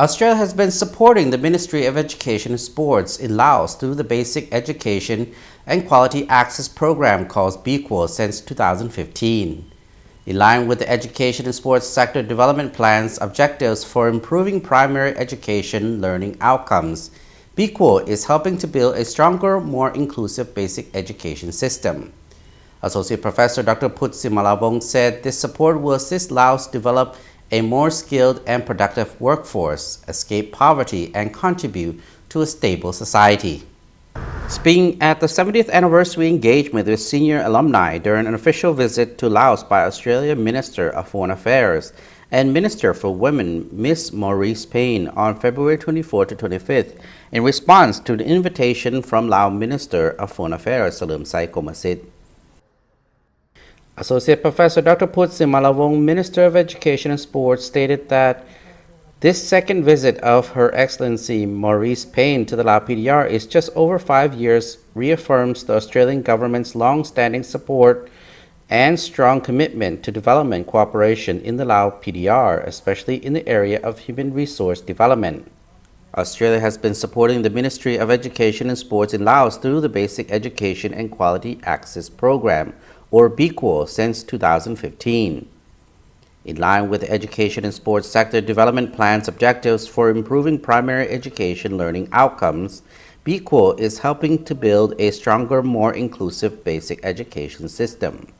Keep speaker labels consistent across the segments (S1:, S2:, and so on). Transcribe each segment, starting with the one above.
S1: Australia has been supporting the Ministry of Education and Sports in Laos through the Basic Education and Quality Access Program called BEQUAL since 2015. In line with the Education and Sports Sector Development Plan's objectives for improving primary education learning outcomes, BEQUAL is helping to build a stronger, more inclusive basic education system. Associate Professor Dr. Phout Simmalavong said this support will assist Laos develop a more skilled and productive workforce, escape poverty, and contribute to a stable society. Speaking at the 70th anniversary engagement with senior alumni during an official visit to Laos by Australian Minister of Foreign Affairs and Minister for Women, Ms. Maurice Payne, on February 24 to 25th, in response to the invitation from Lao Minister of Foreign Affairs, Salim Saikomasit. Associate Professor Dr. Phout Simmalavong, Minister of Education and Sports, stated that this second visit of Her Excellency Maurice Payne to the Lao PDR is just over 5 years, reaffirms the Australian government's long-standing support and strong commitment to development cooperation in the Lao PDR, especially in the area of human resource development. Australia has been supporting the Ministry of Education and Sports in Laos through the Basic Education and Quality Access Program, or BEQUAL, since 2015. In line with the Education and Sports Sector Development Plan's objectives for improving primary education learning outcomes, BEQUAL is helping to build a stronger, more inclusive basic education system.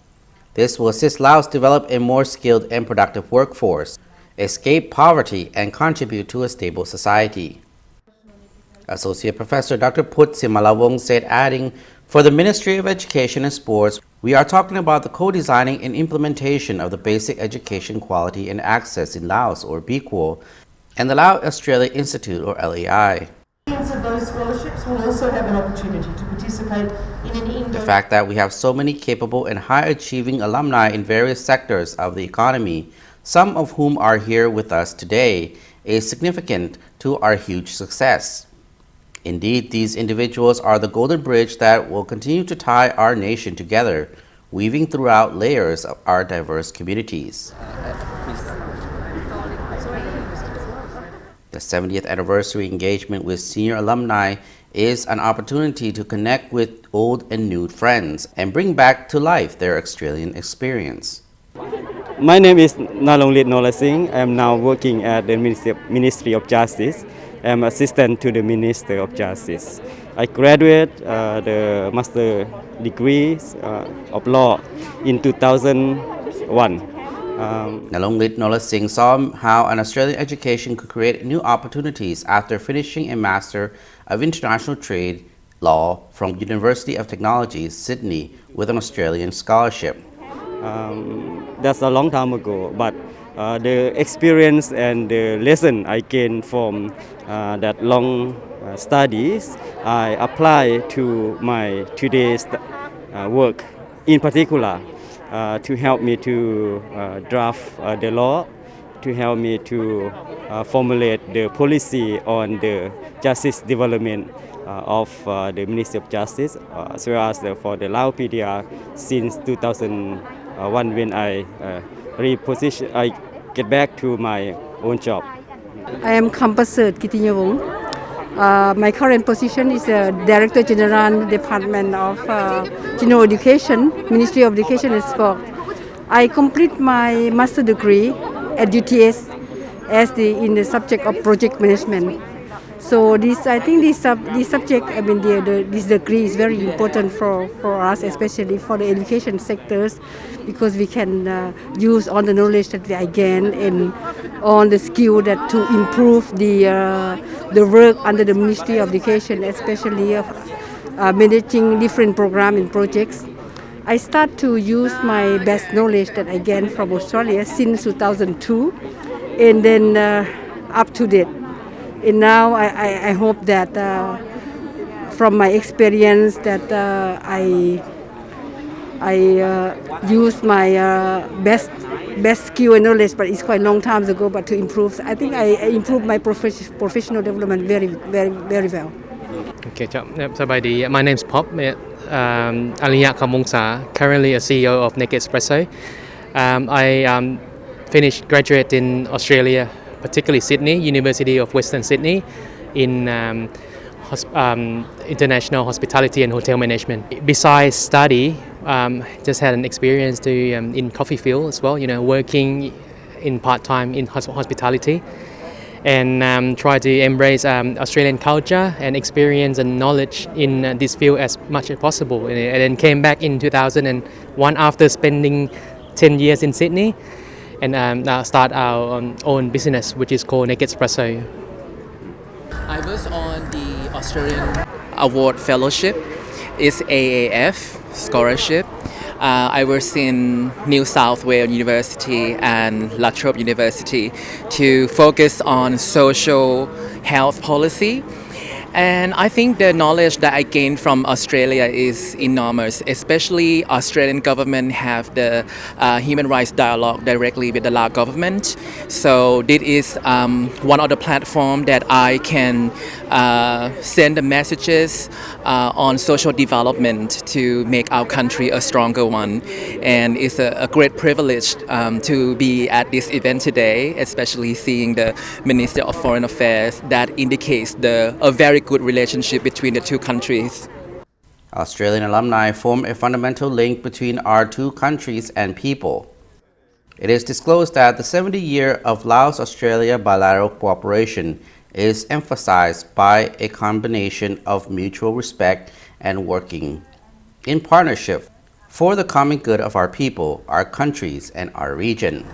S1: This will assist Laos develop a more skilled and productive workforce, escape poverty, and contribute to a stable society. Associate Professor Dr. Phout Simmalavong said, adding, for the Ministry of Education and Sports, we are talking about the co-designing and implementation of the Basic Education Quality and Access in Laos, or BEQUAL, and the Lao Australia Institute, or LAI.
S2: Of those scholarships will also have an opportunity to participate in an
S1: The fact that we have so many capable and high-achieving alumni in various sectors of the economy, some of whom are here with us today, is significant to our huge success. Indeed, these individuals are the golden bridge that will continue to tie our nation together, weaving throughout layers of our diverse communities. The 70th anniversary engagement with senior alumni is an opportunity to connect with old and new friends and bring back to life their Australian experience.
S3: My name is Nalonglit Nolasing. I am now working at the Ministry of Justice. I am assistant to the Minister of Justice. I graduated the master degree of law in 2001.
S1: Nalonglit Nolasing saw how an Australian education could create new opportunities after finishing a Master of International Trade Law from University of Technology, Sydney, with an Australian scholarship.
S3: That's a long time ago, but the experience and the lesson I gained from that long studies, I apply to my today's work, in particular to help me to draft the law, to help me to formulate the policy on the justice development of the Ministry of Justice, as well as for the Lao PDR since 2001 when I get back to my own job.
S4: I am Kampasert Kitinyawong. My current position is Director General Department of General Education, Ministry of Education and Sport. I complete my master degree at UTS in the subject of project management. So I think this subject, this degree is very important for us, especially for the education sectors, because we can use all the knowledge that I gain and all the skill that to improve the work under the Ministry of Education, especially of managing different programs and projects. I start to use my best knowledge that I gained from Australia since 2002, and then up to date. And now I hope that from my experience that I use my best skill and knowledge, but it's quite a long time ago, but to improve. I think I improved my professional development very well.
S5: Okay, my name is Prof. Aliya Kamongsa, currently a CEO of Naked Espresso. I finished graduate in Australia particularly Sydney, University of Western Sydney, in international hospitality and hotel management. Besides study, just had an experience to in coffee field as well. Working in part-time in hospitality, and try to embrace Australian culture and experience and knowledge in this field as much as possible. And then came back in 2001 after spending 10 years in Sydney, and now start our own business, which is called Naked Espresso.
S6: I was on the Australian Award Fellowship. It's AAF scholarship. I was in New South Wales University and La Trobe University to focus on social health policy. And I think the knowledge that I gained from Australia is enormous, especially Australian government have the human rights dialogue directly with the Lao government. So this is one of the platform that I can send the messages on social development to make our country a stronger one. And it's a great privilege to be at this event today, especially seeing the Minister of Foreign Affairs. That indicates a very good relationship between the two countries.
S1: Australian alumni form a fundamental link between our two countries and people. It is disclosed that the 70-year of Laos-Australia bilateral cooperation is emphasized by a combination of mutual respect and working in partnership for the common good of our people, our countries, and our region.